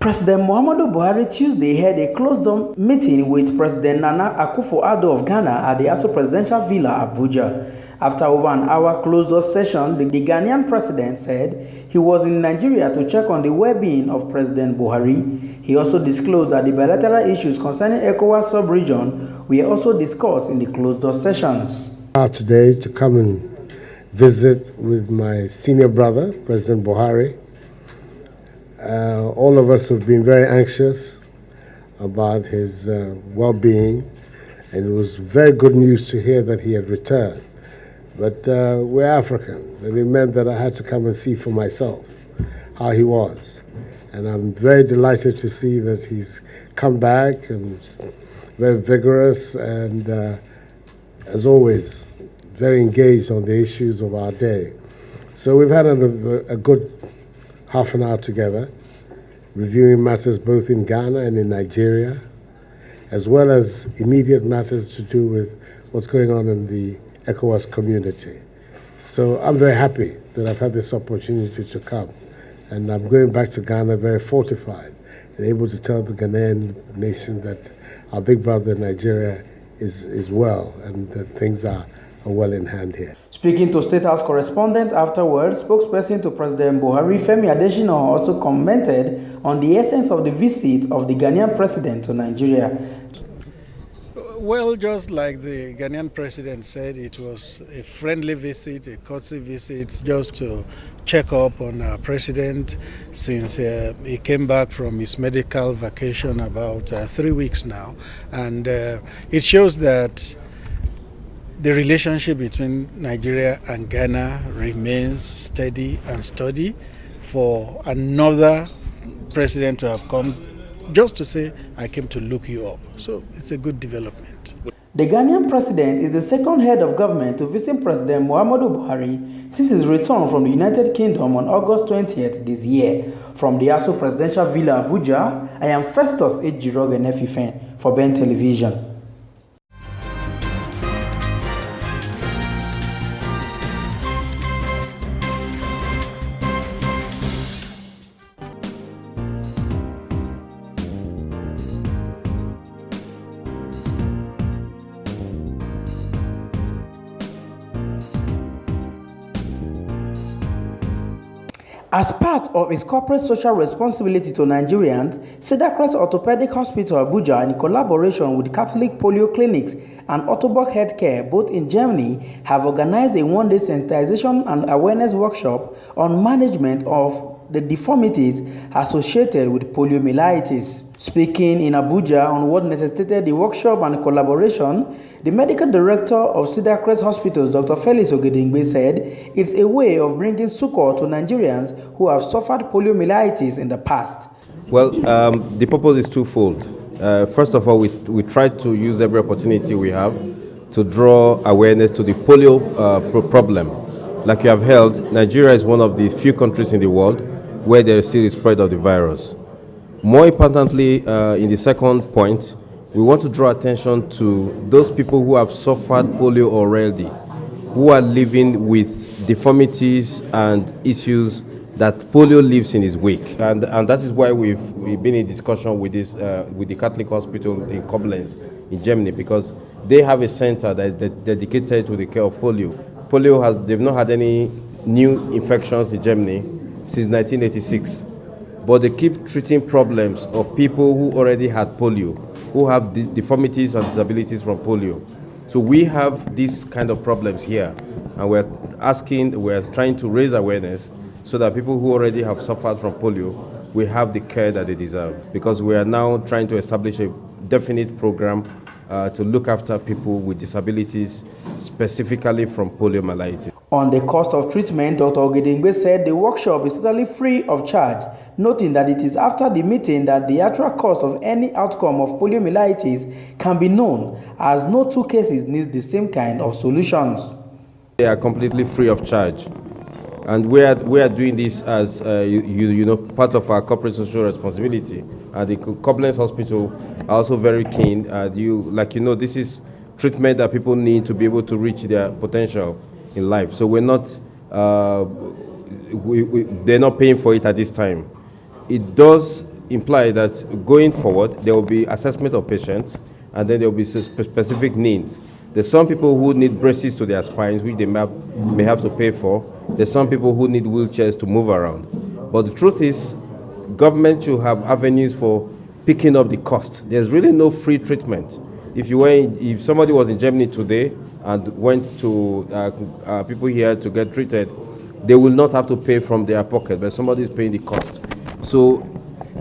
President Muhammadu Buhari Tuesday held a closed-door meeting with President Nana Akufo-Addo of Ghana at the ASO Presidential Villa, Abuja. After over an hour closed-door session, the Ghanaian president said he was in Nigeria to check on the well-being of President Buhari. He also disclosed that the bilateral issues concerning ECOWAS sub-region were also discussed in the closed-door sessions. Today to come and visit with my senior brother, President Buhari. All of us have been very anxious about his well-being, and it was very good news to hear that he had returned. But we're Africans, and it meant that I had to come and see for myself how he was. And I'm very delighted to see that he's come back and very vigorous and, as always, very engaged on the issues of our day. So we've had a good half an hour together, reviewing matters both in Ghana and in Nigeria, as well as immediate matters to do with what's going on in the ECOWAS community. So I'm very happy that I've had this opportunity to come, and I'm going back to Ghana very fortified and able to tell the Ghanaian nation that our big brother Nigeria is well and that things are well in hand here. Speaking to State House Correspondent afterwards, spokesperson to President Buhari, Femi Adesina, also commented on the essence of the visit of the Ghanaian president to Nigeria. Well, just like the Ghanaian president said, it was a friendly visit, a courtesy visit, just to check up on our president since he came back from his medical vacation about 3 weeks now. And it shows that the relationship between Nigeria and Ghana remains steady and sturdy. For another president to have come just to say, I came to look you up. So it's a good development. The Ghanaian president is the second head of government to visit President Muhammadu Buhari since his return from the United Kingdom on August 20th this year. From the ASO Presidential Villa, Abuja, I am Festus Ejiroge Nefifen for Ben Television. As part of its corporate social responsibility to Nigerians, Cedar Crest Orthopedic Hospital Abuja, in collaboration with Catholic Polio Clinics and Ottobock Healthcare, both in Germany, have organized a one-day sensitization and awareness workshop on management of the deformities associated with poliomyelitis. Speaking in Abuja on what necessitated the workshop and collaboration, the medical director of Cedar Crest Hospitals, Dr. Felix Ogedengbe, said it's a way of bringing succor to Nigerians who have suffered poliomyelitis in the past. Well, the purpose is twofold. First of all, we try to use every opportunity we have to draw awareness to the polio problem. Like you have heard, Nigeria is one of the few countries in the world where there is still a spread of the virus. More importantly, in the second point, we want to draw attention to those people who have suffered polio already, who are living with deformities and issues that polio leaves in its wake. And that is why we've been in discussion with the Catholic Hospital in Koblenz in Germany, because they have a center that is dedicated to the care of polio. They've not had any new infections in Germany since 1986. But they keep treating problems of people who already had polio, who have deformities and disabilities from polio. So we have these kind of problems here, and we're trying to raise awareness so that people who already have suffered from polio will have the care that they deserve. Because we are now trying to establish a definite program to look after people with disabilities, specifically from poliomyelitis. On the cost of treatment, Dr. Ogedengbe said the workshop is totally free of charge, noting that it is after the meeting that the actual cost of any outcome of poliomyelitis can be known, as no two cases need the same kind of solutions. They are completely free of charge. And we are doing this as part of our corporate social responsibility. The Koblenz Hospital are also very keen. This is treatment that people need to be able to reach their potential in life. So we're not, they're not paying for it at this time. It does imply that going forward, there will be assessment of patients, and then there will be specific needs. There's some people who need braces to their spines, which they may have to pay for. There's some people who need wheelchairs to move around. But the truth is, government should have avenues for picking up the cost. There's really no free treatment. If somebody was in Germany today and went to people here to get treated, they will not have to pay from their pocket, but somebody is paying the cost. So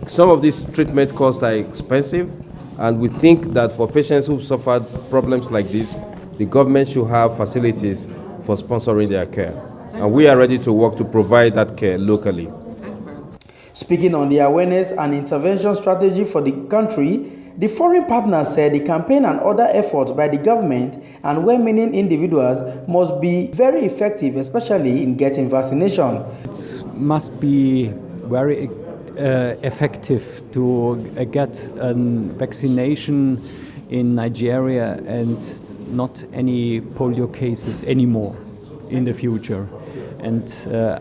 some of these treatment costs are expensive, and we think that for patients who've suffered problems like this, the government should have facilities for sponsoring their care. And we are ready to work to provide that care locally. Speaking on the awareness and intervention strategy for the country, the foreign partners said the campaign and other efforts by the government and well-meaning individuals must be very effective, especially in getting vaccination. It must be very effective to get a vaccination in Nigeria and not any polio cases anymore in the future. And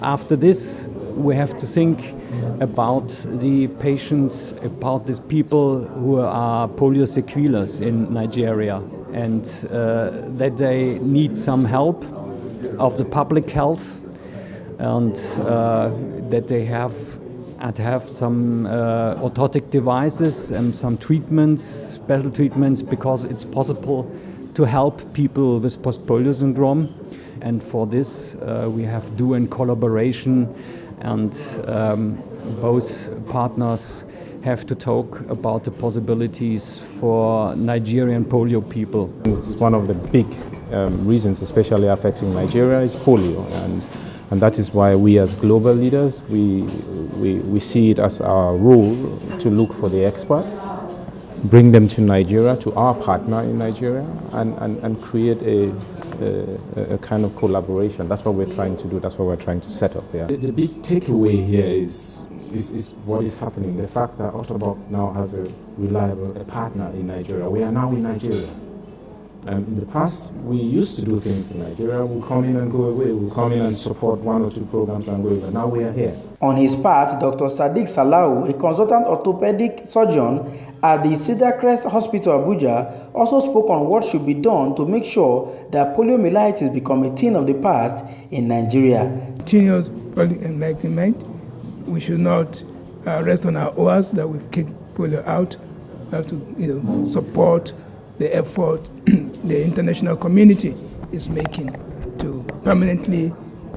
after this, we have to think about the patients, about these people who are polio sequelas in Nigeria, and that they need some help of the public health, and that they have some orthotic devices and some treatments, special treatments, because it's possible to help people with post-polio syndrome. And for this, we have to do in collaboration, and both partners have to talk about the possibilities for Nigerian polio people. It's one of the big reasons, especially affecting Nigeria, is polio, and that is why we as global leaders, we see it as our role to look for the experts, bring them to Nigeria, to our partner in Nigeria, and create a kind of collaboration. That's what we're trying to do. That's what we're trying to set up here. The big takeaway here is what is happening. The fact that Ottobock now has a reliable partner in Nigeria. We are now in Nigeria. In the past, we used to do things in Nigeria. We'll come in and go away. We'll come in and support one or two programs and go away. But now we are here. On his part, Dr. Sadiq Salau, a consultant orthopedic surgeon at the Cedar Crest Hospital, Abuja, also spoke on what should be done to make sure that poliomyelitis become a thing of the past in Nigeria. Continuous enlightenment. We should not rest on our oars that we've kicked polio out. We have to, support the effort the international community is making to permanently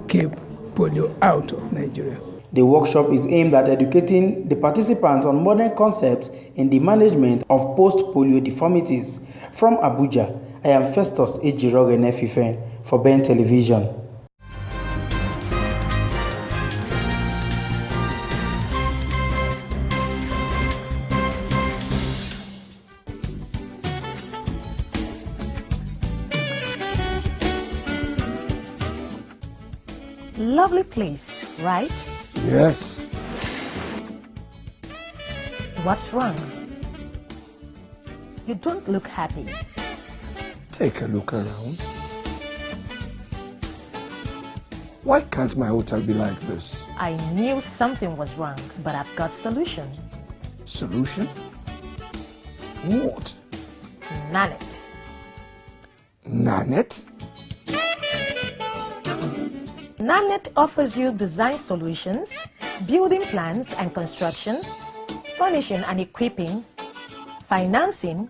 keep polio out of Nigeria. The workshop is aimed at educating the participants on modern concepts in the management of post-polio deformities. From Abuja, I am Festus Ejiroge Nefifen for Ben Television. Lovely place, right? Yes. What's wrong? You don't look happy. Take a look around. Why can't my hotel be like this? I knew something was wrong, but I've got solution. Solution? What? Nanit. Nanit? Nanit offers you design solutions, building plans and construction, furnishing and equipping, financing,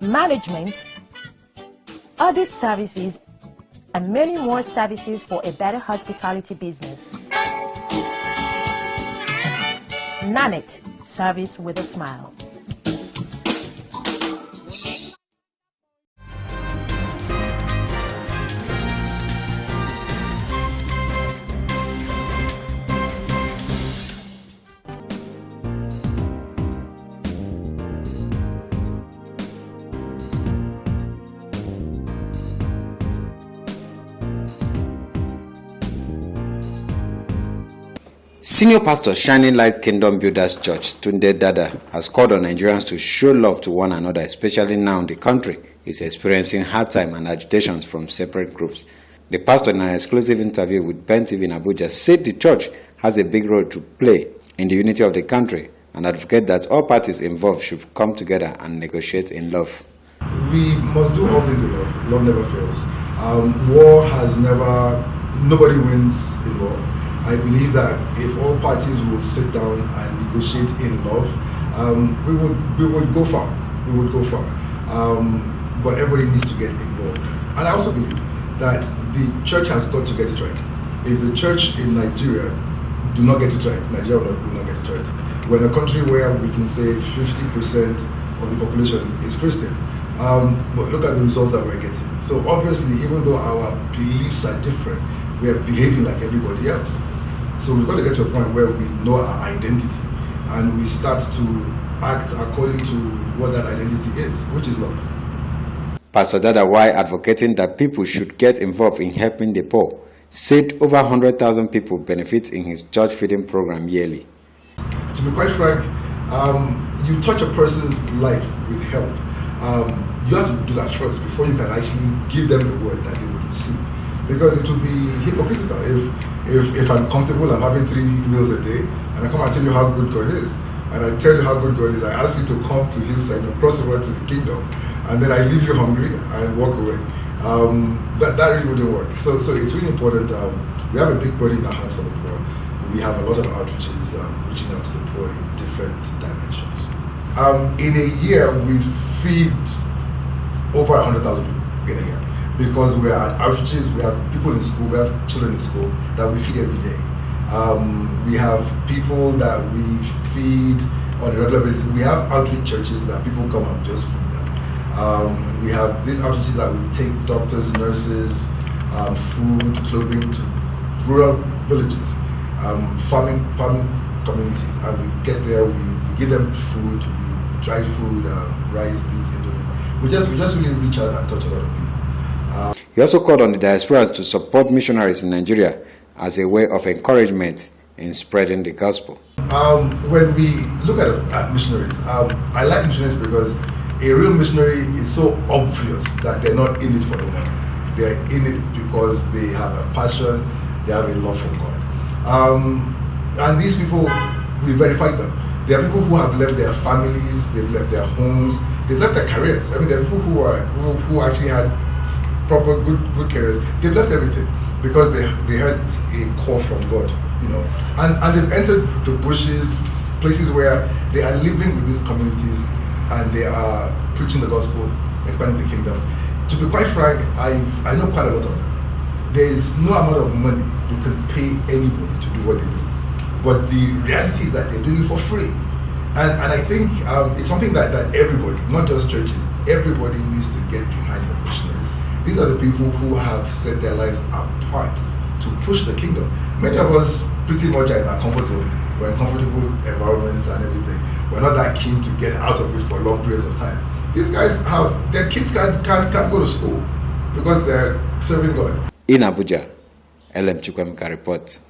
management, audit services, and many more services for a better hospitality business. Nanit, service with a smile. Senior Pastor Shining Light Kingdom Builders Church, Tunde Dada, has called on Nigerians to show love to one another, especially now the country is experiencing hard time and agitations from separate groups. The pastor, in an exclusive interview with Ben TV in Abuja, said the church has a big role to play in the unity of the country and advocate that all parties involved should come together and negotiate in love. We must do all things in love. Love never fails. War has never, nobody wins in war. I believe that if all parties will sit down and negotiate in love, we would go far. We would go far. But everybody needs to get involved. And I also believe that the church has got to get it right. If the church in Nigeria do not get it right, Nigeria will not get it right. We're in a country where we can say 50% of the population is Christian. But look at the results that we're getting. So obviously, even though our beliefs are different, we are behaving like everybody else. So we've got to get to a point where we know our identity and we start to act according to what that identity is, which is love. Pastor Dada, while advocating that people should get involved in helping the poor, said over 100,000 people benefit in his church feeding program yearly. To be quite frank, you touch a person's life with help. You have to do that first before you can actually give them the word that they would receive. Because it would be hypocritical if I'm comfortable, I'm having 3 meals a day, and I come and tell you how good God is. And I tell you how good God is, I ask you to come to his side and cross over to the kingdom. And then I leave you hungry and walk away. That really wouldn't work. So it's really important. We have a big burden in our hearts for the poor. We have a lot of outreaches reaching out to the poor in different dimensions. In a year, we feed over 100,000 people in a year. Because we are at outreaches, we have people in school, we have children in school that we feed every day. We have people that we feed on a regular basis. We have outreach churches that people come and just feed them. We have these outreaches that we take doctors, nurses, food, clothing to rural villages, farming communities, and we get there, we give them food, dry food, rice, beans, indomie. We just really reach out and touch a lot of people. He also called on the diaspora to support missionaries in Nigeria as a way of encouragement in spreading the gospel. When we look at missionaries, I like missionaries because a real missionary is so obvious that they're not in it for the money. They're in it because they have a passion, they have a love for God. And these people, we verify them. There are people who have left their families, they've left their homes, they've left their careers. I mean, there are people who actually had proper good careers. They've left everything because they had a call from God, you know, and they've entered the bushes, places where they are living with these communities and they are preaching the gospel, expanding the kingdom. To be quite frank, I know quite a lot of them. There is no amount of money you can pay anybody to do what they do, but the reality is that they're doing it for free. And I think it's something that everybody, not just churches, everybody needs to get behind the missionaries. These are the people who have set their lives apart to push the kingdom. Many of us pretty much are in our comfort zone. We're in comfortable environments and everything. We're not that keen to get out of it for long periods of time. These guys have, their kids can't go to school because they're serving God. In Abuja, LM Chukwemeka reports.